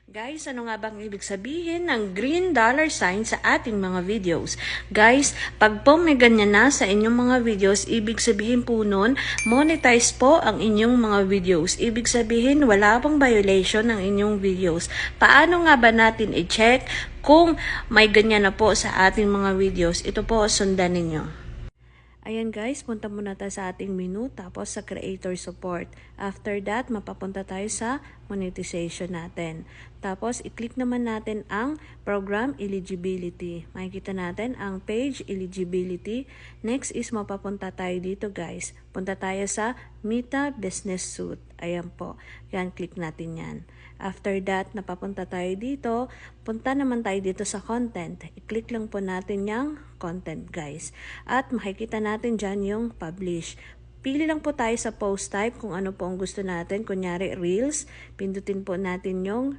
Guys, ano nga bang ibig sabihin ng green dollar sign sa ating mga videos? Guys, pag po may ganyan na sa inyong mga videos, ibig sabihin po nun, monetize po ang inyong mga videos. Ibig sabihin, wala pong violation ng inyong videos. Paano nga ba natin i-check kung may ganyan na po sa ating mga videos? Ito po, sundan ninyo. Ayan guys, punta muna tayo sa ating menu, tapos sa creator support. After that, mapapunta tayo sa monetization natin. Tapos, i-click naman natin ang program eligibility. Makikita natin ang page eligibility. Next is mapapunta tayo dito guys. Punta tayo sa Meta Business Suite. Ayan po. Yan, click natin yan. After that, napapunta tayo dito. Punta naman tayo dito sa content. I-click lang po natin yung content guys. At makikita natin dyan yung publish. Pili lang po tayo sa post type kung ano po ang gusto natin. Kunyari Reels. Pindutin po natin yung